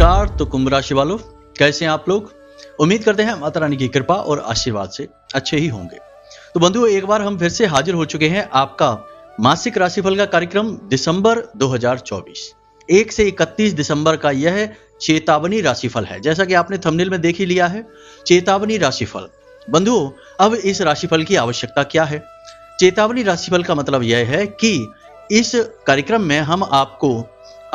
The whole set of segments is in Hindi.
नमस्कार। तो कुंभ राशि वालों, कैसे हैं आप लोग? उम्मीद करते हैं माता रानी की कृपा और आशीर्वाद से अच्छे ही होंगे। तो बंधुओं, एक बार हम फिर से हाजिर हो चुके हैं आपका मासिक राशिफल का कार्यक्रम दिसंबर 2024। 1 से 31 दिसंबर का यह चेतावनी राशिफल है। जैसा कि आपने थंबनेल में देख ही लिया है, चेतावनी राशिफल। बंधुओं, अब इस राशिफल की आवश्यकता क्या है? चेतावनी राशिफल का मतलब यह है कि इस कार्यक्रम में हम आपको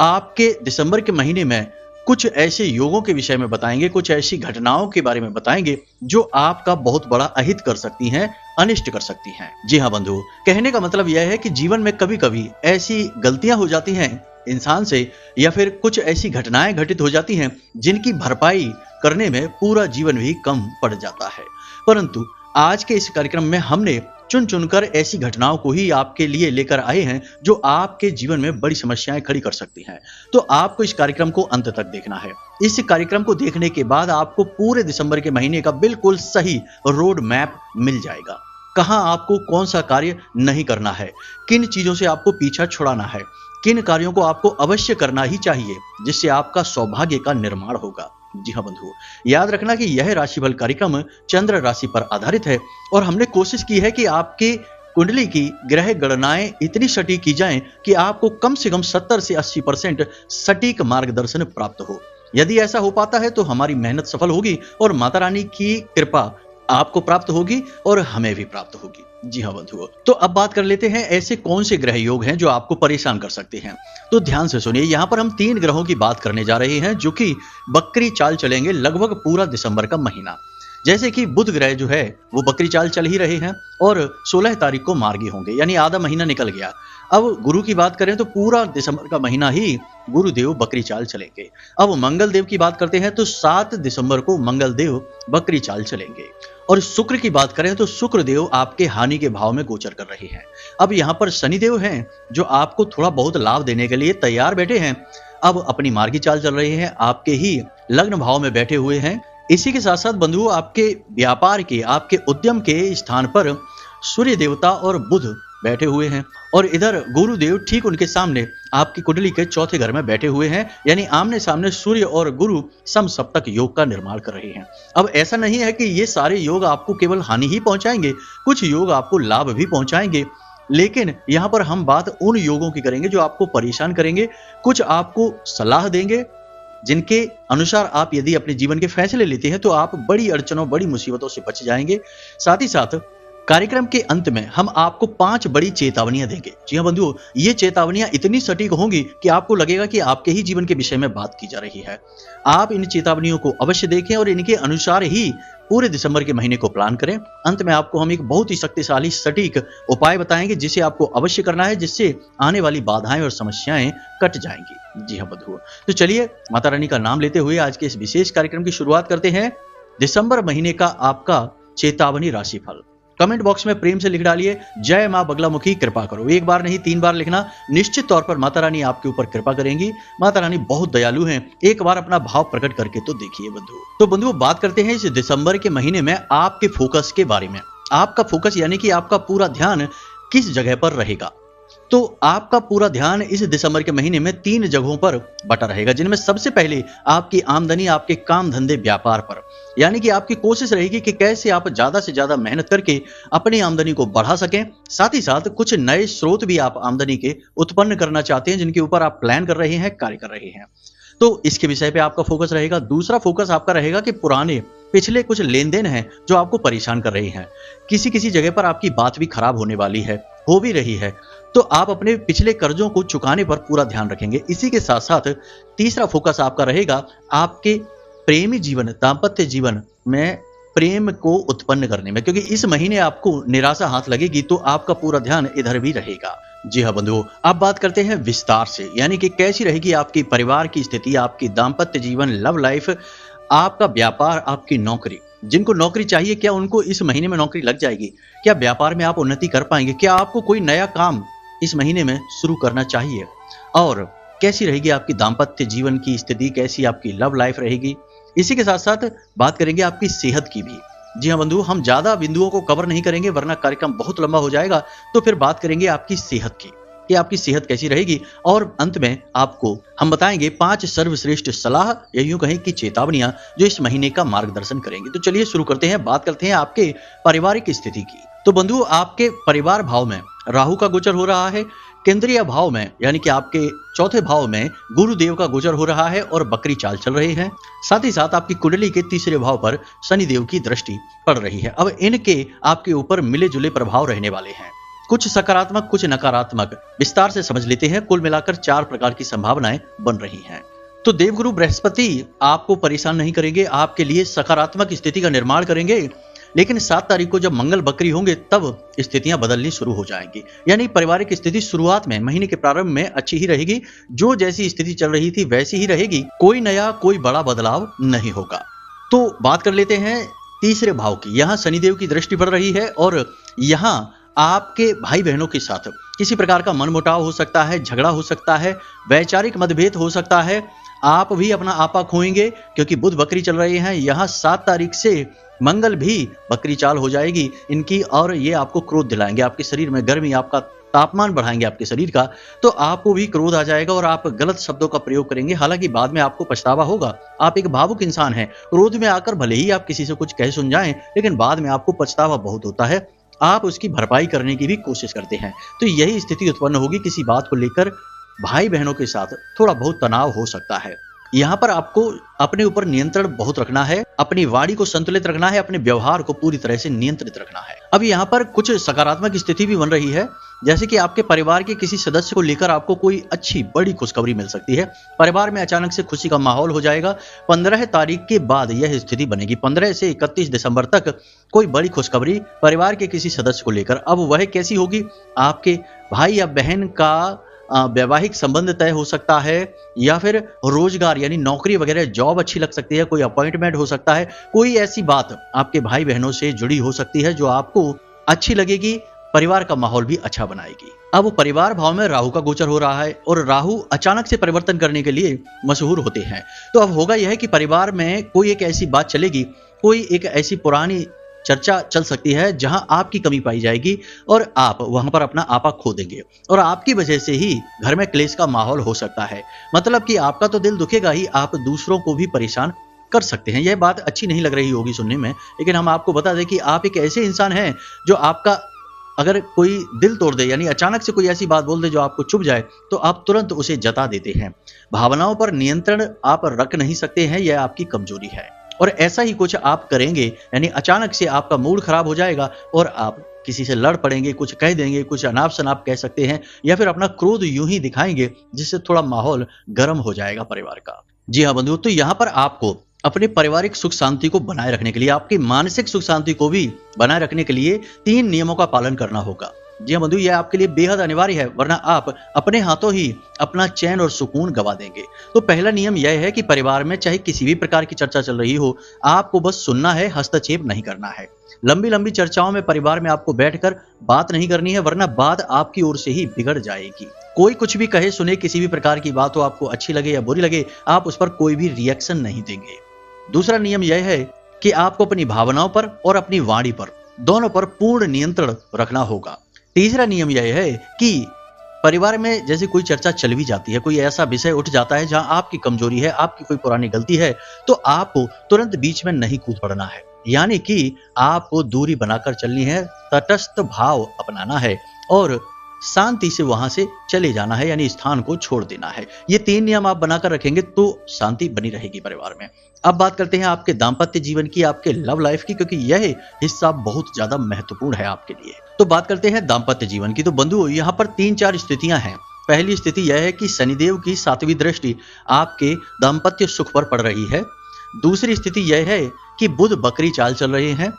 आपके दिसंबर के महीने में कुछ ऐसे योगों के विषय में बताएंगे, कुछ ऐसी घटनाओं के बारे में बताएंगे जो आपका बहुत बड़ा अहित कर सकती हैं, अनिष्ट कर सकती हैं। जी हाँ बंधु, कहने का मतलब यह है कि जीवन में कभी कभी ऐसी गलतियां हो जाती हैं इंसान से, या फिर कुछ ऐसी घटनाएं घटित हो जाती हैं जिनकी भरपाई करने में पूरा जीवन भी कम पड़ जाता है। परंतु आज के इस कार्यक्रम में हमने चुन चुनकर ऐसी घटनाओं को ही आपके लिए लेकर आए हैं जो आपके जीवन में बड़ी समस्याएं खड़ी कर सकती हैं। तो आपको इस कार्यक्रम को अंत तक देखना है। इस कार्यक्रम को देखने के बाद आपको पूरे दिसंबर के महीने का बिल्कुल सही रोड मैप मिल जाएगा। कहां आपको कौन सा कार्य नहीं करना है, किन चीजों से आपको पीछा छुड़ाना है, किन कार्यों को आपको अवश्य करना ही चाहिए जिससे आपका सौभाग्य का निर्माण होगा। जी हाँ बंधुओं, याद रखना कि यह राशिफल कार्यक्रम चंद्र राशि पर आधारित है और हमने कोशिश की है कि आपके कुंडली की ग्रह गणनाएं इतनी सटीक की जाएं कि आपको कम से कम 70 से 80% सटीक मार्गदर्शन प्राप्त हो। यदि ऐसा हो पाता है तो हमारी मेहनत सफल होगी और माता रानी की कृपा आपको प्राप्त होगी और हमें भी प्राप्त होगी। जी हाँ बंधुओं, तो अब बात कर लेते हैं ऐसे कौन से ग्रह योग हैं जो आपको परेशान कर सकते हैं। तो ध्यान से सुनिए, यहाँ पर हम 3 ग्रहों की बात करने जा रहे हैं जो कि बकरी चाल चलेंगे लगभग पूरा दिसंबर का महीना। जैसे कि बुध ग्रह जो है वो बकरी चाल चल ही रहे हैं और 16 तारीख को मार्गी होंगे, यानी आधा महीना निकल गया। अब गुरु की बात करें तो पूरा दिसंबर का महीना ही गुरुदेव बकरी चाल चलेंगे। अब मंगल देव की बात करते हैं तो 7 दिसंबर को मंगल देव बकरी चाल चलेंगे। और शुक्र की बात करें तो शुक्र देव आपके हानि के भाव में गोचर कर रहे हैं। अब यहाँ पर शनि देव हैं जो आपको थोड़ा बहुत लाभ देने के लिए तैयार बैठे हैं। अब अपनी मार्गी चाल चल रहे हैं, आपके ही लग्न भाव में बैठे हुए हैं। इसी के साथ साथ बंधुओं, आपके व्यापार के, आपके उद्यम के स्थान पर सूर्य देवता और बुध बैठे हुए हैं और इधर गुरुदेव ठीक उनके सामने आपकी कुंडली के चौथे घर में बैठे हुए हैं, यानी आमने सामने सूर्य और गुरु सम सप्तक योग का निर्माण कर रहे हैं। अब ऐसा नहीं है कि ये सारे योग आपको केवल हानि ही पहुंचाएंगे, कुछ योग आपको लाभ भी पहुंचाएंगे, लेकिन यहाँ पर हम बात उन योगों की करेंगे जो आपको परेशान करेंगे, कुछ आपको सलाह देंगे जिनके अनुसार आप यदि अपने जीवन के फैसले लेते हैं तो आप बड़ी अड़चनों, बड़ी मुसीबतों से बच जाएंगे। साथ ही साथ कार्यक्रम के अंत में हम आपको 5 बड़ी चेतावनियां देंगे। जी हाँ बंधुओं, ये चेतावनियां इतनी सटीक होंगी कि आपको लगेगा कि आपके ही जीवन के विषय में बात की जा रही है। आप इन चेतावनियों को अवश्य देखें और इनके अनुसार ही पूरे दिसंबर के महीने को प्लान करें। अंत में आपको हम एक बहुत ही शक्तिशाली सटीक उपाय बताएंगे जिसे आपको अवश्य करना है, जिससे आने वाली बाधाएं और समस्याएं कट जाएंगी। जी हाँ बंधुओं, तो चलिए माता रानी का नाम लेते हुए आज के इस विशेष कार्यक्रम की शुरुआत करते हैं। दिसंबर महीने का आपका चेतावनी राशिफल। कमेंट बॉक्स में प्रेम से लिख डालिए, जय मां बगलामुखी कृपा करो। एक बार नहीं 3 बार लिखना। निश्चित तौर पर माता रानी आपके ऊपर कृपा करेंगी। माता रानी बहुत दयालु हैं। एक बार अपना भाव प्रकट करके तो देखिए बंधु। तो बंधुओं, बात करते हैं इस दिसंबर के महीने में आपके फोकस के बारे में। आपका फोकस यानी कि आपका पूरा ध्यान किस जगह पर रहेगा। तो आपका पूरा ध्यान इस दिसंबर के महीने में 3 जगहों पर बटा रहेगा, जिनमें सबसे पहले आपकी आमदनी, आपके काम धंधे, व्यापार पर। यानी कि आपकी कोशिश रहेगी कि कैसे आप ज्यादा से ज्यादा मेहनत करके अपनी आमदनी को बढ़ा सकें। साथ ही साथ कुछ नए स्रोत भी आप आमदनी के उत्पन्न करना चाहते हैं, जिनके ऊपर आप प्लान कर रहे हैं, कार्य कर रहे हैं। तो इसके विषय पे आपका फोकस रहेगा। दूसरा फोकस आपका रहेगा कि पुराने पिछले कुछ लेन देन हैं जो आपको परेशान कर रही हैं। किसी जगह पर आपकी बात भी खराब होने वाली है, हो भी रही है, तो आप अपने पिछले कर्जों को चुकाने पर पूरा ध्यान रखेंगे। इसी के साथ साथ तीसरा फोकस आपका रहेगा आपके प्रेमी जीवन, दाम्पत्य जीवन में प्रेम को उत्पन्न करने में, क्योंकि इस महीने आपको निराशा हाथ लगेगी तो आपका पूरा ध्यान इधर भी रहेगा। जी हाँ बंधुओं, अब बात करते हैं विस्तार से, यानी कि कैसी रहेगी आपकी परिवार की स्थिति, आपकी दाम्पत्य जीवन, लव लाइफ, आपका व्यापार, आपकी नौकरी। जिनको नौकरी चाहिए, क्या उनको इस महीने में नौकरी लग जाएगी? क्या व्यापार में आप उन्नति कर पाएंगे? क्या आपको कोई नया काम इस महीने में शुरू करना चाहिए? और कैसी रहेगी आपकी दाम्पत्य जीवन की स्थिति, कैसी आपकी लव लाइफ रहेगी? इसी के साथ साथ बात करेंगे आपकी सेहत की भी। जी हाँ बंधु, हम ज्यादा बिंदुओं को कवर नहीं करेंगे वरना कार्यक्रम बहुत लंबा हो जाएगा। तो फिर बात करेंगे आपकी सेहत की। कि आपकी सेहत कैसी रहेगी। और अंत में आपको हम बताएंगे 5 सर्वश्रेष्ठ सलाह या यूं कहें कि चेतावनियां जो इस महीने का मार्गदर्शन करेंगे। तो चलिए शुरू करते हैं, बात करते हैं आपके पारिवारिक स्थिति की। तो बंधु, आपके परिवार भाव में राहु का गोचर हो रहा है, केंद्रीय भाव में यानी कि आपके चौथे भाव में गुरुदेव का गोचर हो रहा है और बकरी चाल चल रही है। साथ ही साथ आपकी कुंडली के तीसरे भाव पर शनिदेव की दृष्टि पड़ रही है। अब इनके आपके ऊपर मिले जुले प्रभाव रहने वाले हैं, कुछ सकारात्मक कुछ नकारात्मक। विस्तार से समझ लेते हैं। कुल मिलाकर 4 प्रकार की संभावनाएं बन रही हैं। तो देवगुरु बृहस्पति आपको परेशान नहीं करेंगे, आपके लिए सकारात्मक स्थिति का निर्माण करेंगे। लेकिन 7 तारीख को जब मंगल बकरी होंगे तब स्थितियां बदलनी शुरू हो जाएंगी। यानी पारिवारिक स्थिति शुरुआत में, महीने के प्रारंभ में अच्छी ही रहेगी, जो जैसी स्थिति चल रही थी वैसी ही रहेगी, कोई नया कोई बड़ा बदलाव नहीं होगा। तो बात कर लेते हैं तीसरे भाव की। यहाँ शनिदेव की दृष्टि पड़ रही है और यहाँ आपके भाई बहनों के साथ किसी प्रकार का मनमुटाव हो सकता है, झगड़ा हो सकता है, वैचारिक मतभेद हो सकता है। आप भी अपना आपा खोएंगे क्योंकि बुध बकरी चल रहे हैं। यहाँ 7 तारीख से मंगल भी बकरी चाल हो जाएगी इनकी और ये आपको क्रोध दिलाएंगे, आपके शरीर में गर्मी, आपका तापमान बढ़ाएंगे आपके शरीर का। तो आपको भी क्रोध आ जाएगा और आप गलत शब्दों का प्रयोग करेंगे। हालांकि बाद में आपको पछतावा होगा। आप एक भावुक इंसान हैं, क्रोध में आकर भले ही आप किसी से कुछ कह सुन जाएं, लेकिन बाद में आपको पछतावा बहुत होता है। आप उसकी भरपाई करने की भी कोशिश करते हैं। तो यही स्थिति उत्पन्न होगी। किसी बात को लेकर भाई बहनों के साथ थोड़ा बहुत तनाव हो सकता है। यहाँ पर आपको अपने ऊपर नियंत्रण बहुत रखना है, अपनी वाणी को संतुलित रखना है, अपने व्यवहार को पूरी तरह से नियंत्रित रखना है। अब यहाँ पर कुछ सकारात्मक स्थिति भी बन रही है, जैसे कि आपके परिवार के किसी सदस्य को लेकर आपको कोई अच्छी बड़ी खुशखबरी मिल सकती है। परिवार में अचानक से खुशी का माहौल हो जाएगा। 15 तारीख के बाद यह स्थिति बनेगी। 15 से 31 दिसंबर तक कोई बड़ी खुशखबरी परिवार के किसी सदस्य को लेकर। अब वह कैसी होगी? आपके भाई या बहन का वैवाहिक संबंध तय हो सकता है, या फिर रोजगार यानी नौकरी वगैरह जॉब अच्छी लग सकती है, कोई अपॉइंटमेंट हो सकता है, कोई ऐसी बात आपके भाई बहनों से जुड़ी हो सकती है जो आपको अच्छी लगेगी, परिवार का माहौल भी अच्छा बनाएगी। अब परिवार भाव में राहु का गोचर हो रहा है और राहु अचानक से परिवर्तन करने के लिए मशहूर होते हैं। तो अब होगा यह कि परिवार में कोई एक ऐसी बात चलेगी, कोई एक ऐसी पुरानी चर्चा चल सकती है जहां आपकी कमी पाई जाएगी और आप वहां पर अपना आपा खो देंगे और आपकी वजह से ही घर में क्लेश का माहौल हो सकता है। मतलब कि आपका तो दिल दुखेगा ही, आप दूसरों को भी परेशान कर सकते हैं। यह बात अच्छी नहीं लग रही होगी सुनने में, लेकिन हम आपको बता दें कि आप एक ऐसे इंसान हैं जो आपका अगर कोई दिल तोड़ दे, यानी अचानक से कोई ऐसी बात बोल दे जो आपको चुभ जाए, तो आप तुरंत उसे जता देते हैं। भावनाओं पर नियंत्रण आप रख नहीं सकते हैं, यह आपकी कमजोरी है। और ऐसा ही कुछ आप करेंगे, यानी अचानक से आपका मूड खराब हो जाएगा और आप किसी से लड़ पड़ेंगे, कुछ कह देंगे, कुछ अनाप शनाप कह सकते हैं, या फिर अपना क्रोध यूं ही दिखाएंगे जिससे थोड़ा माहौल गर्म हो जाएगा परिवार का। जी हाँ बंधुओं, तो यहाँ पर आपको अपने पारिवारिक सुख शांति को बनाए रखने के लिए, आपकी मानसिक सुख शांति को भी बनाए रखने के लिए 3 नियमों का पालन करना होगा। जी हाँ बंधु, यह आपके लिए बेहद अनिवार्य है, वरना आप अपने हाथों ही अपना चैन और सुकून गवा देंगे। तो पहला नियम यह है कि परिवार में चाहे किसी भी प्रकार की चर्चा चल रही हो, आपको बस सुनना है, हस्तक्षेप नहीं करना है। लंबी लंबी चर्चाओं में परिवार में आपको बैठकर बात नहीं करनी है, वरना बात आपकी ओर से ही बिगड़ जाएगी। कोई कुछ भी कहे सुने, किसी भी प्रकार की बात हो, आपको अच्छी लगे या बुरी लगे, आप उस पर कोई भी रिएक्शन नहीं देंगे। दूसरा नियम यह है कि आपको अपनी भावनाओं पर और अपनी वाणी पर, दोनों पर पूर्ण नियंत्रण रखना होगा। तीसरा नियम यह है कि परिवार में जैसे कोई चर्चा चल भी जाती है, कोई ऐसा विषय उठ जाता है जहां आपकी कमजोरी है, आपकी कोई पुरानी गलती है, तो आपको तुरंत बीच में नहीं कूद पड़ना है। यानी कि आपको दूरी बनाकर चलनी है, तटस्थ भाव अपनाना है और शांति से वहां से चले जाना है, यानी स्थान को छोड़ देना है। ये 3 नियम आप बनाकर रखेंगे तो शांति बनी रहेगी परिवार में। अब बात करते हैं आपके दाम्पत्य जीवन की, आपके लव लाइफ की, क्योंकि यह हिस्सा बहुत ज्यादा महत्वपूर्ण है आपके लिए। तो बात करते हैं दाम्पत्य जीवन की। तो बंधुओं, यहाँ पर 3-4 स्थितियां हैं। पहली स्थिति यह है कि शनिदेव की 7वीं दृष्टि आपके दाम्पत्य सुख पर पड़ रही है। दूसरी स्थिति यह है कि बुध बकरी चाल चल रहे हैं।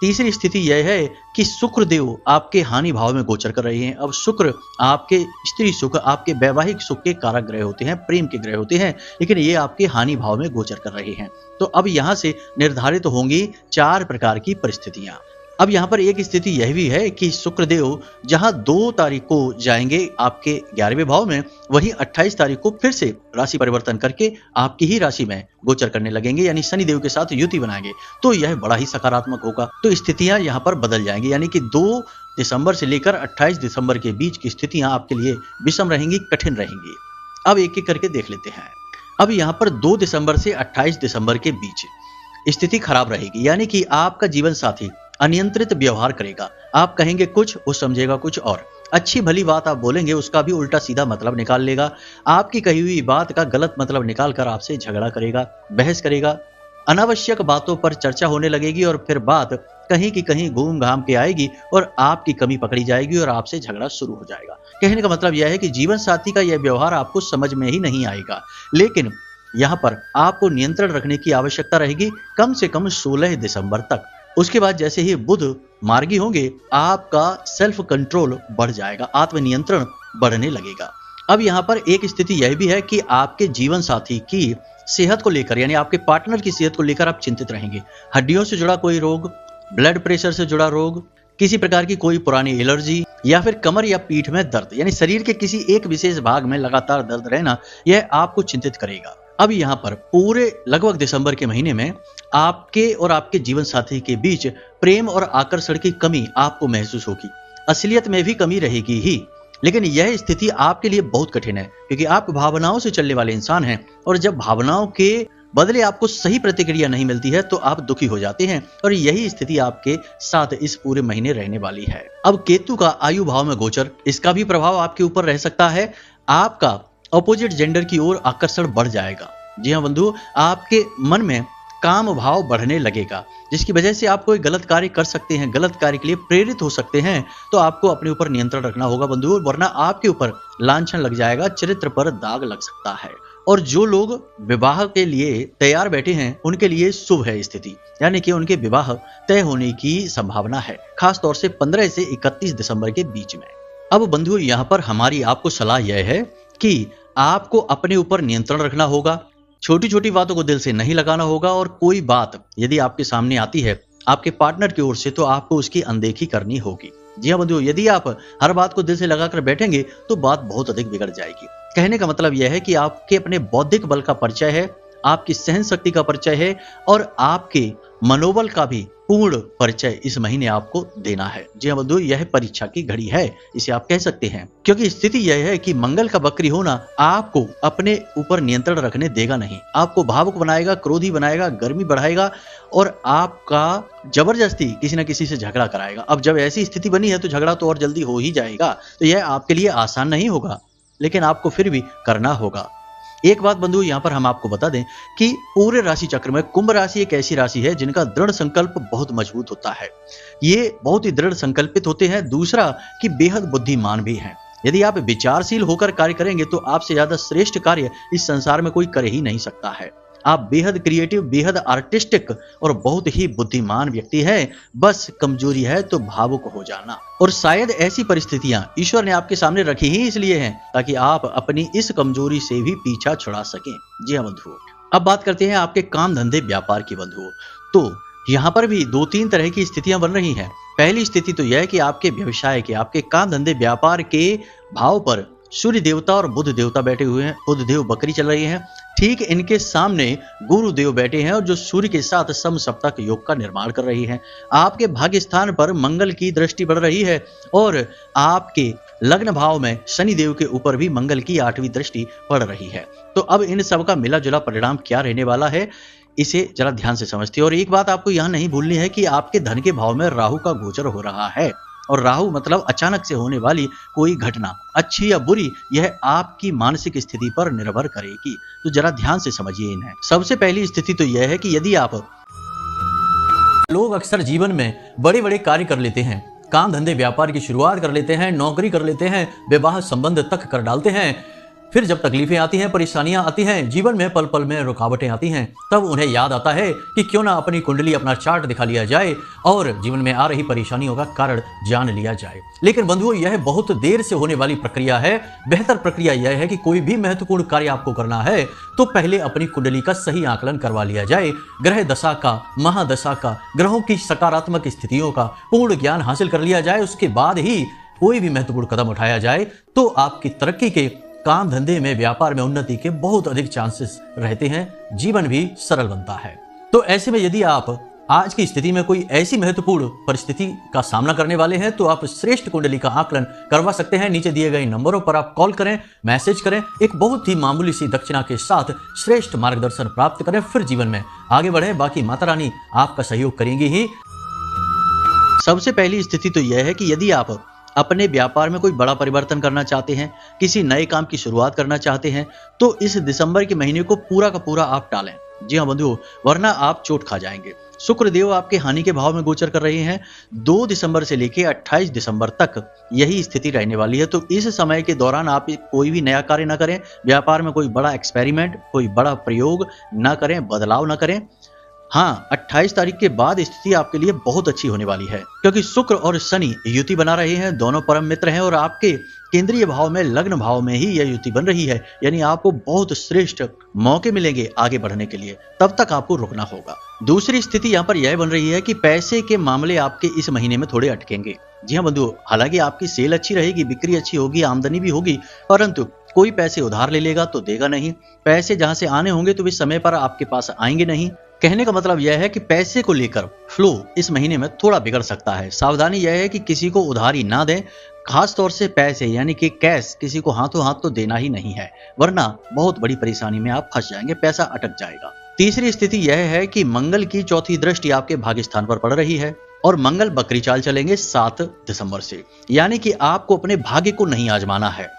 तीसरी स्थिति यह है कि शुक्र देव आपके हानि भाव में गोचर कर रहे हैं। अब शुक्र आपके स्त्री सुख, आपके वैवाहिक सुख के कारक ग्रह होते हैं, प्रेम के ग्रह होते हैं, लेकिन ये आपके हानि भाव में गोचर कर रहे हैं। तो अब यहां से निर्धारित होंगी 4 प्रकार की परिस्थितियां। अब यहाँ पर एक स्थिति यह भी है कि शुक्रदेव जहाँ 2 तारीख को जाएंगे आपके 11वें भाव में, वहीं 28 तारीख को फिर से राशि परिवर्तन करके आपकी ही राशि में गोचर करने लगेंगे, यानी शनिदेव के साथ युति बनाएंगे। तो यह बड़ा ही सकारात्मक होगा। तो स्थितियां यहाँ पर बदल जाएंगी, यानी कि 2 दिसंबर से लेकर 28 दिसंबर के बीच की स्थितियां आपके लिए विषम रहेंगी, कठिन रहेंगी। अब एक एक करके देख लेते हैं। अब यहाँ पर 2 दिसंबर से 28 दिसंबर के बीच स्थिति खराब रहेगी, यानी कि आपका जीवन साथी अनियंत्रित व्यवहार करेगा। आप कहेंगे कुछ, वो समझेगा कुछ और। अच्छी भली बात आप बोलेंगे, उसका भी उल्टा सीधा मतलब निकाल लेगा। आपकी कही हुई बात का गलत मतलब निकाल कर आपसे झगड़ा करेगा, बहस करेगा। अनावश्यक बातों पर चर्चा होने लगेगी और फिर बात कहीं की कहीं घूम घाम के आएगी और आपकी कमी पकड़ी जाएगी और आपसे झगड़ा शुरू हो जाएगा। कहने का मतलब यह है कि जीवन साथी का यह व्यवहार आपको समझ में ही नहीं आएगा, लेकिन यहाँ पर आपको नियंत्रण रखने की आवश्यकता रहेगी कम से कम 16 दिसंबर तक। उसके बाद जैसे ही बुध मार्गी होंगे, आपका सेल्फ कंट्रोल बढ़ जाएगा, आत्मनियंत्रण बढ़ने लगेगा। अब यहाँ पर एक स्थिति यह भी है कि आपके जीवन साथी की सेहत को लेकर, यानी आपके पार्टनर की सेहत को लेकर आप चिंतित रहेंगे। हड्डियों से जुड़ा कोई रोग, ब्लड प्रेशर से जुड़ा रोग, किसी प्रकार की कोई पुरानी एलर्जी या फिर कमर या पीठ में दर्द, यानी शरीर के किसी एक विशेष भाग में लगातार दर्द रहना, यह आपको चिंतित करेगा। अब यहाँ पर पूरे लगभग दिसंबर के महीने में आपके और आपके जीवन साथी के बीच प्रेम और आकर्षण की कमी आपको महसूस होगी। असलियत में भी कमी रहेगी ही, लेकिन यह स्थिति आपके लिए बहुत कठिन है, क्योंकि आप भावनाओं से चलने वाले इंसान हैं और जब भावनाओं के बदले आपको सही प्रतिक्रिया नहीं मिलती है तो आप दुखी हो जाते हैं, और यही स्थिति आपके साथ इस पूरे महीने रहने वाली है। अब केतु का आयु भाव में गोचर, इसका भी प्रभाव आपके ऊपर रह सकता है। आपका अपोजिट जेंडर की ओर आकर्षण बढ़ जाएगा। जी हाँ बंधु, आपके मन में काम भाव बढ़ने लगेगा, जिसकी वजह से आप कोई गलत कार्य कर सकते हैं, गलत कार्य के लिए प्रेरित हो सकते हैं। तो आपको अपने ऊपर नियंत्रण रखना होगा बंधु, वरना आपके ऊपर लांछन लग जाएगा, चरित्र पर दाग लग सकता है। और जो लोग विवाह के लिए तैयार बैठे हैं, उनके लिए शुभ है स्थिति, यानी कि उनके विवाह तय होने की संभावना है, खास तौर से 15 से 31 दिसंबर के बीच में। अब बंधु, यहाँ पर हमारी आपको सलाह यह है कि आपको अपने ऊपर नियंत्रण रखना होगा, छोटी छोटी बातों को दिल से नहीं लगाना होगा, और कोई बात यदि आपके सामने आती है आपके पार्टनर की ओर से, तो आपको उसकी अनदेखी करनी होगी। जी हाँ बंधुओं, यदि आप हर बात को दिल से लगाकर बैठेंगे तो बात बहुत अधिक बिगड़ जाएगी। कहने का मतलब यह है कि आपके अपने बौद्धिक बल का परिचय है, आपकी सहन शक्ति का परिचय है, और आपके मनोबल का भी पूर्ण परिचय इस महीने आपको देना है। जी हाँ बंधु, यह परीक्षा की घड़ी है, इसे आप कह सकते हैं, क्योंकि स्थिति यह है कि मंगल का वक्री होना आपको अपने ऊपर नियंत्रण रखने देगा नहीं, आपको भावुक बनाएगा, क्रोधी बनाएगा, गर्मी बढ़ाएगा, और आपका जबरदस्ती किसी न किसी से झगड़ा कराएगा। अब जब ऐसी स्थिति बनी है तो झगड़ा तो और जल्दी हो ही जाएगा। तो यह आपके लिए आसान नहीं होगा, लेकिन आपको फिर भी करना होगा। एक बात बंधु, यहाँ पर हम आपको बता दें कि पूरे राशि चक्र में कुंभ राशि एक ऐसी राशि है जिनका दृढ़ संकल्प बहुत मजबूत होता है। ये बहुत ही दृढ़ संकल्पित होते हैं। दूसरा कि बेहद बुद्धिमान भी हैं। यदि आप विचारशील होकर कार्य करेंगे तो आपसे ज्यादा श्रेष्ठ कार्य इस संसार में कोई कर ही नहीं सकता है। आप बेहद क्रिएटिव, बेहद आर्टिस्टिक और बहुत ही बुद्धिमान व्यक्ति हैं। बस कमजोरी है तो भावुक हो जाना, और शायद ऐसी परिस्थितियां ईश्वर ने आपके सामने रखी ही इसलिए हैं ताकि आप अपनी इस कमजोरी से भी पीछा छुड़ा सकें। जी हाँ बंधुओं, अब बात करते हैं आपके काम धंधे व्यापार की बंधुओं। तो यहाँ पर भी 2-3 तरह की स्थितियां बन रही हैं। पहली स्थिति तो यह है कि आपके व्यवसाय के, आपके काम धंधे व्यापार के भाव पर सूर्य देवता और बुध देवता बैठे हुए हैं। बुध देव बकरी चल रही है, ठीक इनके सामने गुरु देव बैठे हैं और जो सूर्य के साथ समसप्तक योग का निर्माण कर रही है। आपके भाग्य स्थान पर मंगल की दृष्टि बढ़ रही है और आपके लग्न भाव में शनि देव के ऊपर भी मंगल की 8वीं दृष्टि पड़ रही है। तो अब इन सब का मिला जुला परिणाम क्या रहने वाला है, इसे जरा ध्यान से समझते हैं। और एक बात आपको यहाँ नहीं भूलनी है कि आपके धन के भाव में राहु का गोचर हो रहा है, और राहु मतलब अचानक से होने वाली कोई घटना, अच्छी या बुरी, यह आपकी मानसिक स्थिति पर निर्भर करेगी। तो जरा ध्यान से समझिए इन्हें। सबसे पहली स्थिति तो यह है कि यदि आप लोग अक्सर जीवन में बड़े बड़े कार्य कर लेते हैं, काम धंधे व्यापार की शुरुआत कर लेते हैं, नौकरी कर लेते हैं, विवाह संबंध तक कर डालते हैं, फिर जब तकलीफें आती हैं, परेशानियां आती हैं, जीवन में पल पल में रुकावटें आती हैं, तब उन्हें याद आता है कि क्यों ना अपनी कुंडली, अपना चार्ट दिखा लिया जाए और जीवन में आ रही परेशानियों का कारण जान लिया जाए। लेकिन बंधुओं, यह बहुत देर से होने वाली प्रक्रिया है। बेहतर प्रक्रिया यह है कि कोई भी महत्वपूर्ण कार्य आपको करना है तो पहले अपनी कुंडली का सही आकलन करवा लिया जाए। ग्रह दशा का, महादशा का, ग्रहों की सकारात्मक स्थितियों का पूर्ण ज्ञान हासिल कर लिया जाए। उसके बाद ही कोई भी महत्वपूर्ण कदम उठाया जाए तो आपकी तरक्की के, काम धंधे में, व्यापार में उन्नति के बहुत अधिक चांसेस रहते हैं। जीवन भी सरल बनता है। तो ऐसे में यदि आप आज की स्थिति में कोई ऐसी महत्वपूर्ण परिस्थिति का सामना करने वाले हैं तो आप श्रेष्ठ कुंडली का आकलन करवा सकते हैं। नीचे दिए गए नंबरों पर आप कॉल करें, मैसेज करें, एक बहुत ही मामूली सी दक्षिणा के साथ श्रेष्ठ मार्गदर्शन प्राप्त करें, फिर जीवन में आगे बढ़ें। बाकी माता रानी आपका सहयोग करेंगी ही। सबसे पहली स्थिति तो यह है कि यदि आप अपने व्यापार में कोई बड़ा परिवर्तन करना चाहते हैं, किसी नए काम की शुरुआत करना चाहते हैं, तो इस दिसंबर के महीने को पूरा का पूरा आप टालें। जी हाँ बंधुओं, वरना आप चोट खा जाएंगे। शुक्र देव आपके हानि के भाव में गोचर कर रहे हैं। 2 दिसंबर से लेकर 28 दिसंबर तक यही स्थिति रहने वाली है। तो इस समय के दौरान आप कोई भी नया कार्य ना करें, व्यापार में कोई बड़ा एक्सपेरिमेंट, कोई बड़ा प्रयोग ना करें, बदलाव ना करें। हाँ, 28 तारीख के बाद स्थिति आपके लिए बहुत अच्छी होने वाली है, क्योंकि शुक्र और शनि युति बना रहे हैं, दोनों परम मित्र हैं और आपके केंद्रीय भाव में, लग्न भाव में ही यह युति बन रही है। यानी आपको बहुत श्रेष्ठ मौके मिलेंगे आगे बढ़ने के लिए, तब तक आपको रुकना होगा। दूसरी स्थिति यहाँ पर यह बन रही है कि पैसे के मामले आपके इस महीने में थोड़े अटकेंगे। जी हाँ बंधुओं, हालांकि आपकी सेल अच्छी रहेगी, बिक्री अच्छी होगी, आमदनी भी होगी, परंतु कोई पैसे उधार ले लेगा तो देगा नहीं। पैसे जहां से आने होंगे तो भी समय पर आपके पास आएंगे नहीं। कहने का मतलब यह है कि पैसे को लेकर फ्लो इस महीने में थोड़ा बिगड़ सकता है। सावधानी यह है कि किसी को उधारी ना दें, खास तौर से पैसे यानी कि कैश किसी को हाथों हाथ तो देना ही नहीं है, वरना बहुत बड़ी परेशानी में आप फंस जाएंगे, पैसा अटक जाएगा। तीसरी स्थिति यह है कि मंगल की चौथी दृष्टि आपके भाग्य स्थान पर पड़ रही है और मंगल बकरी चाल चलेंगे 7 दिसंबर से। यानी कि आपको अपने भाग्य को नहीं आजमाना है,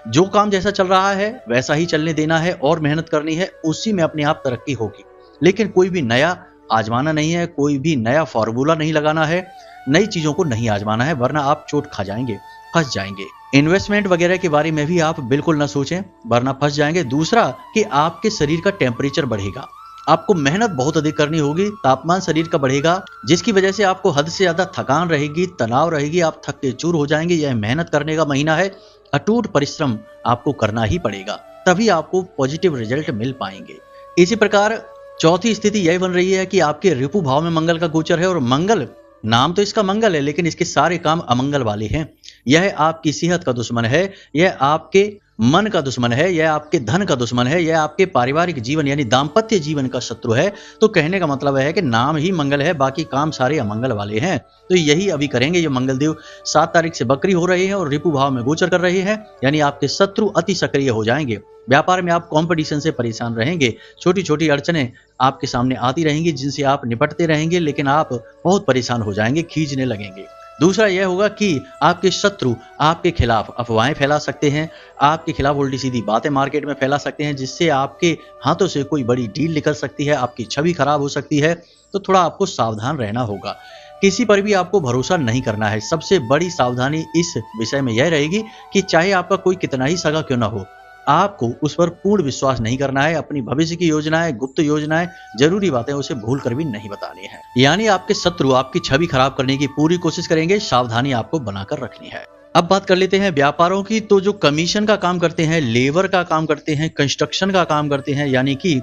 जो काम जैसा चल रहा है वैसा ही चलने देना है और मेहनत करनी है, उसी में अपने आप तरक्की होगी। लेकिन कोई भी नया आजमाना नहीं है, कोई भी नया फॉर्मूला नहीं लगाना है, नई चीजों को नहीं आजमाना है, वरना आप चोट खा जाएंगे, फंस जाएंगे। इन्वेस्टमेंट वगैरह के बारे में भी आप बिल्कुल ना सोचें, वरना फंस जाएंगे। दूसरा कि आपके शरीर का टेम्परेचर बढ़ेगा, आपको मेहनत बहुत अधिक करनी होगी, तापमान शरीर का बढ़ेगा, जिसकी वजह से आपको हद से ज्यादा थकान रहेगी, तनाव रहेगी, आप थक के चूर हो जाएंगे। यह मेहनत करने का महीना है, अटूट परिश्रम आपको करना ही पड़ेगा, तभी आपको पॉजिटिव रिजल्ट मिल पाएंगे। इसी प्रकार चौथी स्थिति यह बन रही है कि आपके रिपु भाव में मंगल का गोचर है और मंगल, नाम तो इसका मंगल है लेकिन इसके सारे काम अमंगल वाले हैं। यह आपकी सेहत का दुश्मन है, यह आपके मन का दुश्मन है, यह आपके धन का दुश्मन है, यह आपके पारिवारिक जीवन यानी दाम्पत्य जीवन का शत्रु है। तो कहने का मतलब है कि नाम ही मंगल है, बाकी काम सारे अमंगल वाले हैं। तो यही अभी करेंगे। ये मंगल देव 7 तारीख से बकरी हो रही है और रिपु भाव में गोचर कर रहे हैं, यानी आपके शत्रु अति सक्रिय हो जाएंगे। व्यापार में आप कंपटीशन से परेशान रहेंगे, छोटी छोटी अड़चनें आपके सामने आती रहेंगी जिनसे आप निपटते रहेंगे, लेकिन आप बहुत परेशान हो जाएंगे, खींचने लगेंगे। दूसरा यह होगा कि आपके शत्रु आपके खिलाफ अफवाहें फैला सकते हैं, आपके खिलाफ उल्टी सीधी बातें मार्केट में फैला सकते हैं, जिससे आपके हाथों से कोई बड़ी डील निकल सकती है, आपकी छवि खराब हो सकती है। तो थोड़ा आपको सावधान रहना होगा, किसी पर भी आपको भरोसा नहीं करना है। सबसे बड़ी सावधानी इस विषय में यह रहेगी कि चाहे आपका कोई कितना ही सगा क्यों ना हो, आपको उस पर पूर्ण विश्वास नहीं करना है। अपनी भविष्य की योजनाएं, गुप्त योजनाएं, जरूरी बातें उसे भूल कर भी नहीं बतानी है। यानी आपके शत्रु आपकी छवि खराब करने की पूरी कोशिश करेंगे, सावधानी आपको बनाकर रखनी है। अब बात कर लेते हैं व्यापारों की। तो जो कमीशन का काम करते हैं, लेबर का काम करते हैं, कंस्ट्रक्शन का काम करते हैं, यानी कि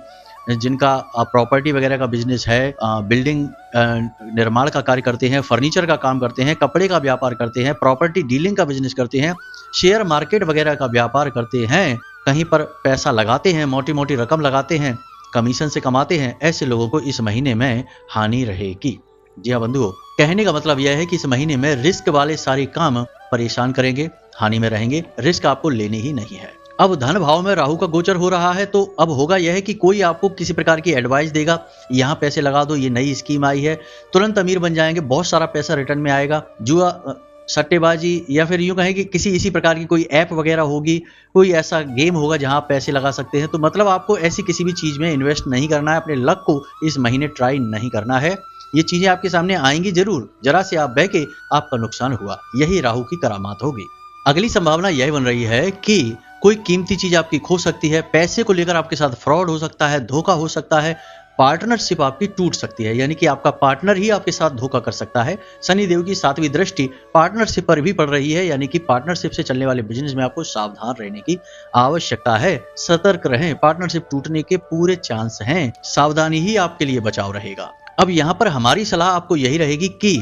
जिनका प्रॉपर्टी वगैरह का बिजनेस है, बिल्डिंग निर्माण का कार्य करते हैं, फर्नीचर का काम करते हैं, कपड़े का व्यापार करते हैं, प्रॉपर्टी डीलिंग का बिजनेस करते हैं, शेयर मार्केट वगैरह का व्यापार करते हैं, कहीं पर पैसा लगाते हैं, मोटी मोटी रकम लगाते हैं, कमीशन से कमाते हैं, ऐसे लोगों को इस महीने में हानि रहेगी। जी हाँ बंधुओं, कहने का मतलब यह है कि इस महीने में रिस्क वाले सारे काम परेशान करेंगे, हानि में रहेंगे, रिस्क आपको लेने ही नहीं है। अब धन भाव में राहु का गोचर हो रहा है, तो अब होगा यह है कि कोई आपको किसी प्रकार की एडवाइस देगा, यहाँ पैसे लगा दो, ये नई स्कीम आई है, तुरंत अमीर बन जाएंगे, बहुत सारा पैसा रिटर्न में आएगा। जुआ, सट्टेबाजी, या फिर यूं कहें कि किसी इसी प्रकार की कोई ऐप वगैरह होगी, कोई ऐसा गेम होगा जहां आप पैसे लगा सकते हैं। तो मतलब आपको ऐसी किसी भी चीज में इन्वेस्ट नहीं करना है, अपने लक को इस महीने ट्राई नहीं करना है। ये चीजें आपके सामने आएंगी जरूर, जरा से आप बह के आपका नुकसान हुआ, यही राहु की करामात होगी। अगली संभावना यह बन रही है कि कोई कीमती चीज आपकी खो सकती है, पैसे को लेकर आपके साथ फ्रॉड हो सकता है, धोखा हो सकता है, पार्टनरशिप आपकी टूट सकती है, यानी कि आपका पार्टनर ही आपके साथ धोखा कर सकता है। शनिदेव की 7वीं दृष्टि पार्टनरशिप पर भी पड़ रही है, यानी कि पार्टनरशिप से चलने वाले बिजनेस में आपको सावधान रहने की आवश्यकता है। सतर्क रहें, पार्टनरशिप टूटने के पूरे चांस हैं। सावधानी ही आपके लिए बचाव रहेगा। अब यहाँ पर हमारी सलाह आपको यही रहेगी कि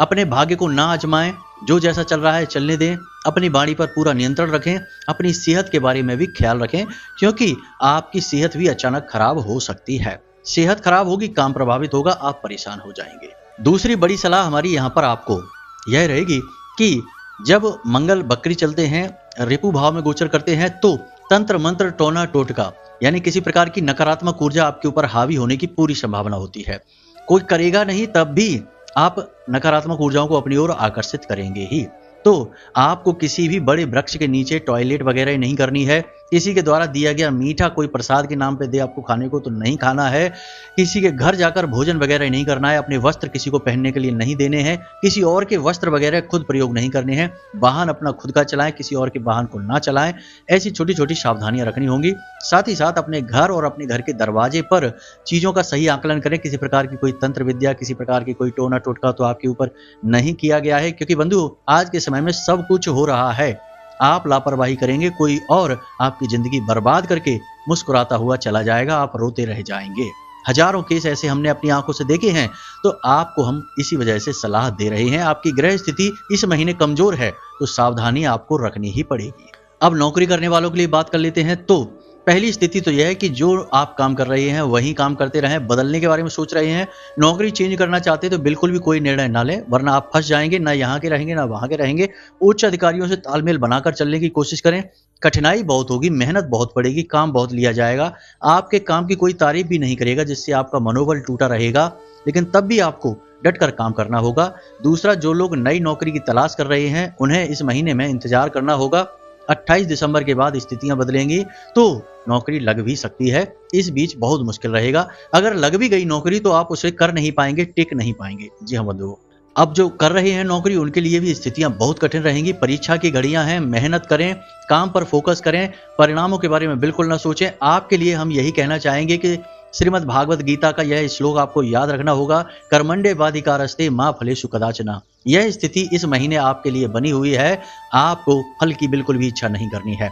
अपने भाग्य को ना आजमाएं, जो जैसा चल रहा है चलने दें, अपनी वाणी पर पूरा नियंत्रण रखें, अपनी सेहत के बारे में भी ख्याल रखें, क्योंकि आपकी सेहत भी अचानक खराब हो सकती है। सेहत खराब होगी, काम प्रभावित होगा, आप परेशान हो जाएंगे। दूसरी बड़ी सलाह हमारी यहाँ पर आपको यह रहेगी कि जब मंगल बकरी चलते हैं, रिपु भाव में गोचर करते हैं, तो तंत्र मंत्र टोना टोटका यानी किसी प्रकार की नकारात्मक ऊर्जा आपके ऊपर हावी होने की पूरी संभावना होती है। कोई करेगा नहीं तब भी आप नकारात्मक ऊर्जाओं को अपनी ओर आकर्षित करेंगे ही। तो आपको किसी भी बड़े वृक्ष के नीचे टॉयलेट वगैरह नहीं करनी है। किसी के द्वारा दिया गया मीठा कोई प्रसाद के नाम पे दे आपको खाने को तो नहीं खाना है। किसी के घर जाकर भोजन वगैरह नहीं करना है। अपने वस्त्र किसी को पहनने के लिए नहीं देने हैं। किसी और के वस्त्र वगैरह खुद प्रयोग नहीं करने हैं। वाहन अपना खुद का चलाएं, किसी और के वाहन को ना चलाएं। ऐसी छोटी छोटी सावधानियां रखनी होंगी। साथ ही साथ अपने घर और अपने घर के दरवाजे पर चीजों का सही आकलन करें। किसी प्रकार की कोई तंत्र विद्या, किसी प्रकार की कोई टोना टोटका तो आपके ऊपर नहीं किया गया है, क्योंकि बंधु आज के समय में सब कुछ हो रहा है। आप लापरवाही करेंगे, कोई और आपकी जिंदगी बर्बाद करके मुस्कुराता हुआ चला जाएगा, आप रोते रह जाएंगे। हजारों केस ऐसे हमने अपनी आंखों से देखे हैं, तो आपको हम इसी वजह से सलाह दे रहे हैं। आपकी ग्रह स्थिति इस महीने कमजोर है, तो सावधानी आपको रखनी ही पड़ेगी। अब नौकरी करने वालों के लिए बात कर लेते हैं। तो पहली स्थिति तो यह है कि जो आप काम कर रहे हैं वही काम करते रहें। बदलने के बारे में सोच रहे हैं, नौकरी चेंज करना चाहते हैं, तो बिल्कुल भी कोई निर्णय ना लें, वरना आप फंस जाएंगे। ना यहाँ के रहेंगे ना वहां के रहेंगे। उच्च अधिकारियों से तालमेल बनाकर चलने की कोशिश करें। कठिनाई बहुत होगी, मेहनत बहुत पड़ेगी, काम बहुत लिया जाएगा। आपके काम की कोई तारीफ भी नहीं करेगा, जिससे आपका मनोबल टूटा रहेगा, लेकिन तब भी आपको डट कर काम करना होगा। दूसरा, जो लोग नई नौकरी की तलाश कर रहे हैं उन्हें इस महीने में इंतजार करना होगा। 28 दिसंबर के बाद स्थितियां बदलेंगी, तो नौकरी लग भी सकती है। इस बीच बहुत मुश्किल रहेगा। अगर लग भी गई नौकरी तो आप उसे कर नहीं पाएंगे, टिक नहीं पाएंगे। जी हाँ बंधुओं, अब जो कर रहे हैं नौकरी उनके लिए भी स्थितियां बहुत कठिन रहेंगी। परीक्षा की घड़ियां हैं, मेहनत करें, काम पर फोकस करें, परिणामों के बारे में बिल्कुल ना सोचें। आपके लिए हम यही कहना चाहेंगे कि श्रीमद् भागवत गीता का यह श्लोक आपको याद रखना होगा, कर्मण्डे वाधिकारस्ते मां फलेषु कदाचन। यह स्थिति इस महीने आपके लिए बनी हुई है। आपको फल की बिल्कुल भी इच्छा नहीं करनी है।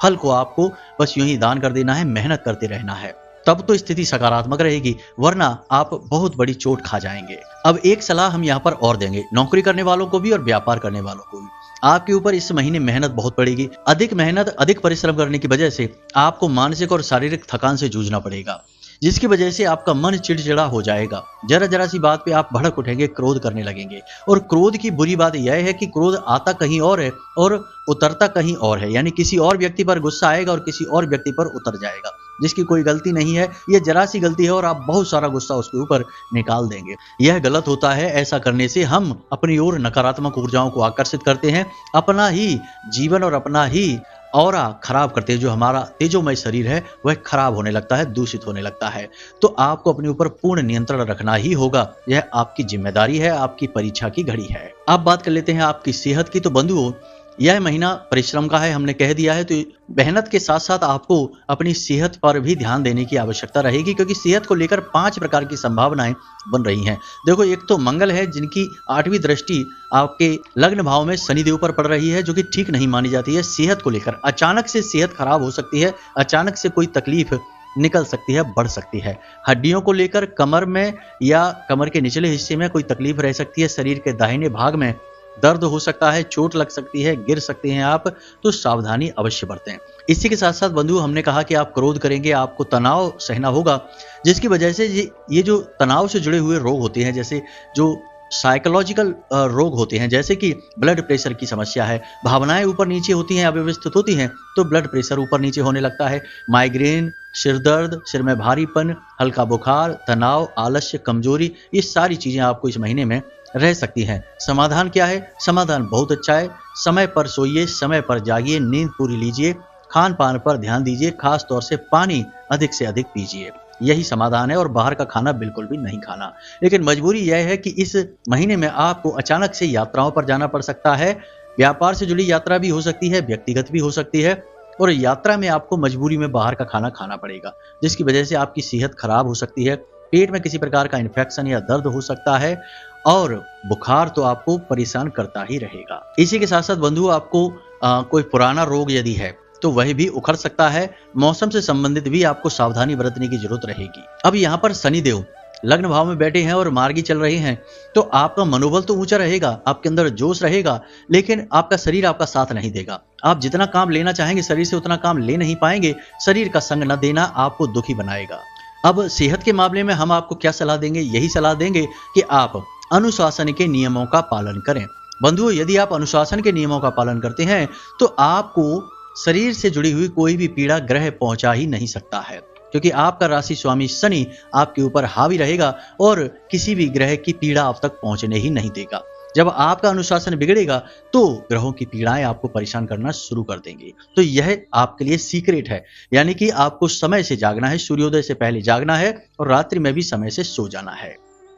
फल को आपको बस यूं ही दान कर देना है, मेहनत करते रहना है, तब तो स्थिति सकारात्मक रहेगी, वरना आप बहुत बड़ी चोट खा जाएंगे। अब एक सलाह हम यहाँ पर और देंगे, नौकरी करने वालों को भी और व्यापार करने वालों को भी। आपके ऊपर इस महीने मेहनत बहुत पड़ेगी। अधिक मेहनत, अधिक परिश्रम करने की वजह से आपको मानसिक और शारीरिक थकान से जूझना पड़ेगा, जिसकी वजह से आपका मन चिड़चिड़ा हो जाएगा। जरा जरा सी बात पे आप भड़क उठेंगे, क्रोध करने लगेंगे। और क्रोध की बुरी बात यह है कि क्रोध आता कहीं और है और उतरता कहीं और है, यानी किसी और व्यक्ति पर गुस्सा आएगा और किसी और व्यक्ति पर उतर जाएगा, जिसकी कोई गलती नहीं है। यह जरा सी गलती है और आप बहुत सारा गुस्सा उसके ऊपर निकाल देंगे। यह गलत होता है। ऐसा करने से हम अपनी ओर नकारात्मक ऊर्जाओं को आकर्षित करते हैं, अपना ही जीवन और अपना ही ऑरा खराब करते हैं। जो हमारा तेजोमय शरीर है वह खराब होने लगता है, दूषित होने लगता है। तो आपको अपने ऊपर पूर्ण नियंत्रण रखना ही होगा। यह आपकी जिम्मेदारी है, आपकी परीक्षा की घड़ी है। अब बात कर लेते हैं आपकी सेहत की। तो बंधुओं, यह महीना परिश्रम का है, हमने कह दिया है। तो मेहनत के साथ साथ आपको अपनी सेहत पर भी ध्यान देने की आवश्यकता रहेगी, क्योंकि सेहत को लेकर 5 प्रकार की संभावनाएं बन रही हैं। देखो, एक तो मंगल है, जिनकी 8वीं दृष्टि आपके लग्न भाव में शनिदेव पर पड़ रही है, जो कि ठीक नहीं मानी जाती है। सेहत को लेकर अचानक से सेहत खराब हो सकती है, अचानक से कोई तकलीफ निकल सकती है, बढ़ सकती है। हड्डियों को लेकर कमर में या कमर के निचले हिस्से में कोई तकलीफ रह सकती है। शरीर के दाहिने भाग में दर्द हो सकता है, चोट लग सकती है, गिर सकते हैं आप, तो सावधानी अवश्य बरतें। इसी के साथ साथ बंधु, हमने कहा कि आप क्रोध करेंगे, आपको तनाव सहना होगा, जिसकी वजह से ये जो तनाव से जुड़े हुए रोग होते हैं, जैसे जो साइकोलॉजिकल रोग होते हैं, जैसे कि ब्लड प्रेशर की समस्या है, भावनाएं ऊपर नीचे होती हैं, अव्यवस्थित होती हैं, तो ब्लड प्रेशर ऊपर नीचे होने लगता है। माइग्रेन, सिर दर्द, सिर में भारीपन, हल्का बुखार, तनाव, आलस्य, कमजोरी, ये सारी चीजें आपको इस महीने में रह सकती हैं। समाधान क्या है? समाधान बहुत अच्छा है। समय पर सोइए, समय पर जागिए, नींद पूरी लीजिए, खान पान पर ध्यान दीजिए, खास तौर से पानी अधिक से अधिक पीजिए। यही समाधान है। और बाहर का खाना बिल्कुल भी नहीं खाना। लेकिन मजबूरी यह है कि इस महीने में आपको अचानक से यात्राओं पर जाना पड़ सकता है। व्यापार से जुड़ी यात्रा भी हो सकती है, व्यक्तिगत भी हो सकती है। और यात्रा में आपको मजबूरी में बाहर का खाना खाना पड़ेगा, जिसकी वजह से आपकी सेहत खराब हो सकती है, पेट में किसी प्रकार का इन्फेक्शन या दर्द हो सकता है और बुखार तो आपको परेशान करता ही रहेगा। इसी के साथ साथ बंधु आपको कोई पुराना रोग यदि है तो वह भी उखड़ सकता है। मौसम से संबंधित भी आपको सावधानी बरतने की जरूरत रहेगी। अब यहाँ पर शनिदेव लग्न भाव में बैठे हैं और मार्गी चल रहे हैं, तो आपका मनोबल तो ऊंचा रहेगा, आपके अंदर जोश रहेगा, लेकिन आपका शरीर आपका साथ नहीं देगा। आप जितना काम लेना चाहेंगे शरीर से उतना काम ले नहीं पाएंगे। शरीर का संग न देना आपको दुखी बनाएगा। अब सेहत के मामले में हम आपको क्या सलाह देंगे? यही सलाह देंगे कि आप अनुशासन के नियमों का पालन करें। बंधुओं, यदि आप अनुशासन के नियमों का पालन करते हैं तो आपको शरीर से जुड़ी हुई कोई भी पीड़ा ग्रह पहुंचा ही नहीं सकता है, क्योंकि आपका राशि स्वामी शनि आपके ऊपर हावी रहेगा और किसी भी ग्रह की पीड़ा आप तक पहुंचने ही नहीं देगा। जब आपका अनुशासन बिगड़ेगा तो ग्रहों की पीड़ाएं आपको परेशान करना शुरू कर देंगी। तो यह आपके लिए सीक्रेट है, यानी कि आपको समय से जागना है, सूर्योदय से पहले जागना है और रात्रि में भी समय से सो जाना है।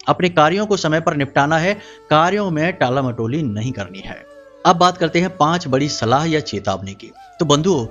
अपने कार्यों को समय पर निपटाना है, कार्यों में टाला मटोली नहीं करनी है। अब बात करते हैं 5 बड़ी सलाह या चेतावनी की। तो बंधुओं,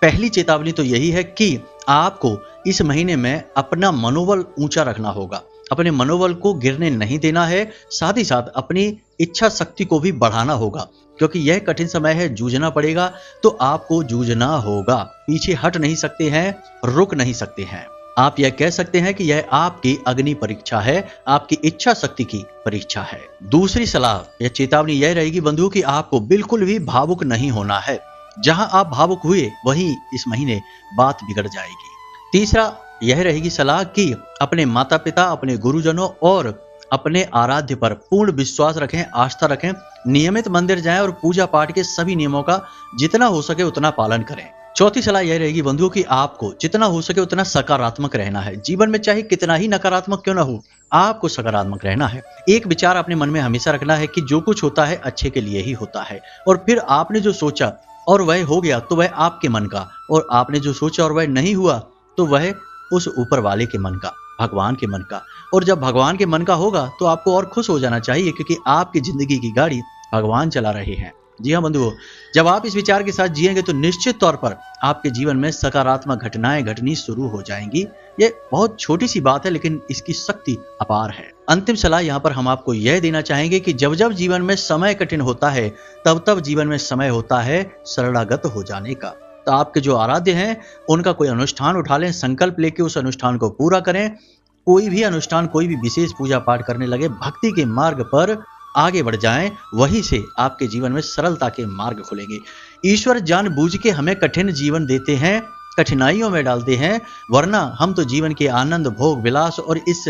पहली चेतावनी तो यही है कि आपको इस महीने में अपना मनोबल ऊंचा रखना होगा, अपने मनोबल को गिरने नहीं देना है, साथ ही साथ अपनी इच्छा शक्ति को भी बढ़ाना होगा, क्योंकि यह कठिन समय है, जूझना पड़ेगा। तो आपको जूझना होगा, पीछे हट नहीं सकते हैं, रुक नहीं सकते हैं। आप यह कह सकते हैं कि यह आपकी अग्नि परीक्षा है, आपकी इच्छा शक्ति की परीक्षा है। दूसरी सलाह या चेतावनी यह रहेगी बंधुओं कि आपको बिल्कुल भी भावुक नहीं होना है। जहां आप भावुक हुए वहीं इस महीने बात बिगड़ जाएगी। तीसरा यह रहेगी सलाह कि अपने माता पिता, अपने गुरुजनों और अपने आराध्य पर पूर्ण विश्वास रखें, आस्था रखें, नियमित मंदिर जाएं और पूजा पाठ के सभी नियमों का जितना हो सके उतना पालन करें। चौथी सलाह यह रहेगी बंधुओं कि आपको जितना हो सके उतना सकारात्मक रहना है। जीवन में चाहे कितना ही नकारात्मक क्यों ना हो, आपको सकारात्मक रहना है। एक विचार अपने मन में हमेशा रखना है कि जो कुछ होता है अच्छे के लिए ही होता है, और फिर आपने जो सोचा और वह हो गया तो वह आपके मन का, और आपने जो सोचा और वह नहीं हुआ तो वह उस ऊपर वाले के मन का, भगवान के मन का। और जब भगवान के मन का होगा तो आपको और खुश हो जाना चाहिए, क्योंकि आपकी जिंदगी की गाड़ी भगवान चला रहे हैं। जी हाँ बंधुओं, जब आप इस विचार के साथ जिएंगे तो निश्चित तौर पर आपके जीवन में सकारात्मक घटनाएं घटनी शुरू हो जाएंगी। ये बहुत छोटी सी बात है, लेकिन इसकी शक्ति अपार है। अंतिम सलाह यहाँ पर हम आपको यह देना चाहेंगे कि जब जब जीवन में समय कठिन होता है तब तब जीवन में समय होता है शरणागत हो जाने का। तो आपके जो आराध्य हैं उनका कोई अनुष्ठान उठा लें, संकल्प लेके उस अनुष्ठान को पूरा करें। कोई भी अनुष्ठान, कोई भी विशेष पूजा पाठ करने लगे, भक्ति के मार्ग पर आगे बढ़ जाएं, वहीं से आपके जीवन में सरलता के मार्ग खुलेंगे। ईश्वर जानबूझ के हमें कठिन जीवन देते हैं, कठिनाइयों में डालते हैं, वरना हम तो जीवन के आनंद, भोग, विलास और इस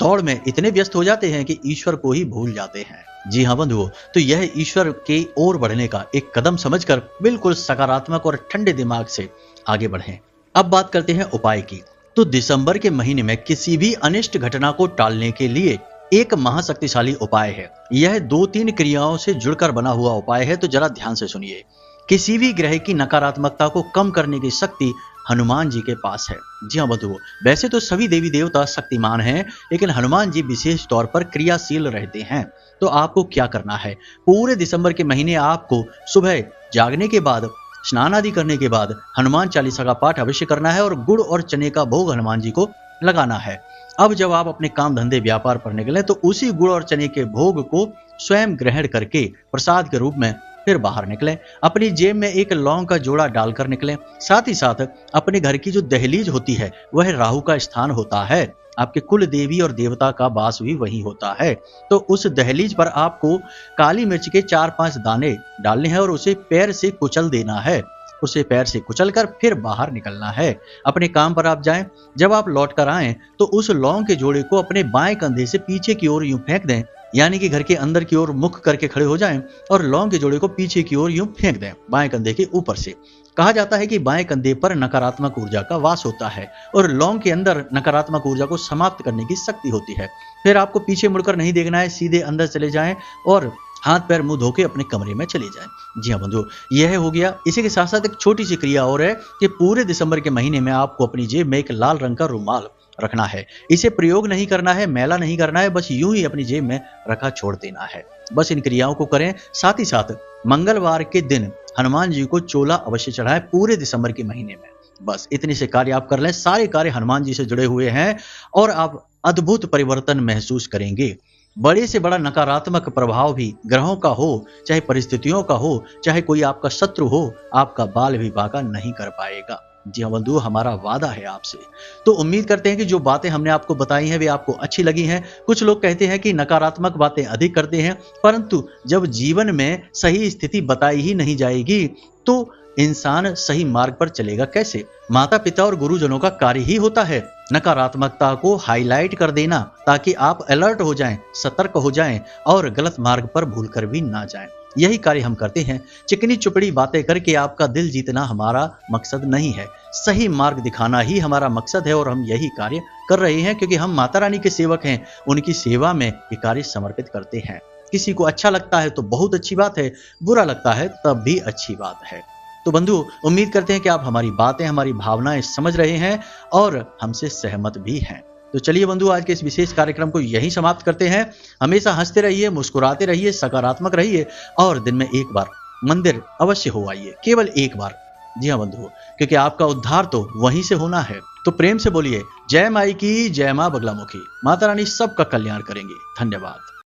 दौड़ में इतने व्यस्त हो जाते हैं कि ईश्वर को ही भूल जाते हैं। जी हाँ बंधुओं, तो यह ईश्वर के ओर बढ़ने का एक कदम समझकर बिल्कुल सकारात्मक और ठंडे दिमाग से आगे बढ़ें। अब बात करते हैं उपाय की। तो दिसंबर के महीने में किसी भी अनिष्ट घटना को टालने के लिए एक महाशक्तिशाली उपाय है। यह 2-3 क्रियाओं से जुड़कर बना हुआ उपाय है, तो जरा ध्यान से सुनिए। किसी भी ग्रह की नकारात्मकता को कम करने की शक्ति हनुमान जी के पास है। जी हाँ बंधुओं, वैसे तो सभी देवी देवता शक्तिमान हैं, लेकिन हनुमान जी विशेष तौर पर क्रियाशील रहते हैं। तो आपको क्या करना है? पूरे दिसंबर के महीने आपको सुबह जागने के बाद, स्नान आदि करने के बाद हनुमान चालीसा का पाठ अवश्य करना है और गुड़ और चने का भोग हनुमान जी को लगाना है। अब जब आप अपने काम धंधे व्यापार पर निकलें तो उसी गुड़ और चने के भोग को स्वयं ग्रहण करके प्रसाद के रूप में फिर बाहर निकलें। अपनी जेब में एक लौंग का जोड़ा डालकर निकलें। साथ ही साथ अपने घर की जो दहलीज होती है वह राहु का स्थान होता है। आपके कुल देवी और देवता का वास भी वही होता है। तो उस दहलीज पर आपको काली मिर्च के 4-5 दाने डालने हैं और उसे पैर से कुचल देना है। उसे पैर से कुचलकर फिर बाहर निकलना है। अपने काम पर आप जाएं। जब आप लौट कर आएं तो उस लौंग के जोड़े को अपने बाएं कंधे से पीछे की ओर यूं फेंक दें, यानी कि घर के अंदर की ओर मुख करके खड़े हो जाएं और लौंग के जोड़े को पीछे की ओर यूं फेंक दें, बाएं कंधे के ऊपर से। कहा जाता है कि बाएं कंधे पर नकारात्मक ऊर्जा का वास होता है और लौंग के अंदर नकारात्मक ऊर्जा को समाप्त करने की शक्ति होती है। फिर आपको पीछे मुड़कर नहीं देखना है, सीधे अंदर चले जाएं और हाथ पैर मुंह धो के अपने कमरे में चले जाएं। जी हाँ बंधुओं, यह हो गया। इसी के साथ साथ एक छोटी सी क्रिया और है कि पूरे दिसंबर के महीने में आपको अपनी जेब में एक लाल रंग का रुमाल रखना है। इसे प्रयोग नहीं करना है, मैला नहीं करना है, बस यूं ही अपनी जेब में रखा छोड़ देना है। बस इन क्रियाओं को करें। साथ ही साथ मंगलवार के दिन हनुमान जी को चोला अवश्य चढ़ाएं पूरे दिसंबर के महीने में। बस इतने से कार्य आप कर लें। सारे कार्य हनुमान जी से जुड़े हुए हैं और आप अद्भुत परिवर्तन महसूस करेंगे। बड़े से बड़ा नकारात्मक प्रभाव भी ग्रहों का हो, चाहे परिस्थितियों का हो, चाहे कोई आपका शत्रु हो, आपका बाल भी बांका नहीं कर पाएगा। जी हाँ बंधु, हमारा वादा है आपसे। तो उम्मीद करते हैं कि जो बातें हमने आपको बताई हैं वे आपको अच्छी लगी हैं। कुछ लोग कहते हैं कि नकारात्मक बातें अधिक करते हैं, परंतु जब जीवन में सही स्थिति बताई ही नहीं जाएगी तो इंसान सही मार्ग पर चलेगा कैसे? माता पिता और गुरुजनों का कार्य ही होता है नकारात्मकता को हाईलाइट कर देना, ताकि आप अलर्ट हो जाएं, सतर्क हो जाएं और गलत मार्ग पर भूलकर भी ना जाएं। यही कार्य हम करते हैं। चिकनी चुपड़ी बातें करके आपका दिल जीतना हमारा मकसद नहीं है, सही मार्ग दिखाना ही हमारा मकसद है और हम यही कार्य कर रहे हैं क्योंकि हम माता रानी के सेवक हैं। उनकी सेवा में ये कार्य समर्पित करते हैं। किसी को अच्छा लगता है तो बहुत अच्छी बात है, बुरा लगता है तब भी अच्छी बात है। तो बंधु, उम्मीद करते हैं कि आप हमारी बातें, हमारी भावनाएं समझ रहे हैं और हमसे सहमत भी हैं। तो चलिए बंधु, आज के इस विशेष कार्यक्रम को यहीं समाप्त करते हैं। हमेशा हंसते रहिए, मुस्कुराते रहिए, सकारात्मक रहिए और दिन में एक बार मंदिर अवश्य हो आइए, केवल एक बार। जी हाँ बंधु, क्योंकि आपका उद्धार तो वहीं से होना है। तो प्रेम से बोलिए जय माई की, जय मां बगलामुखी। माता रानी सबका कल्याण करेंगे। धन्यवाद।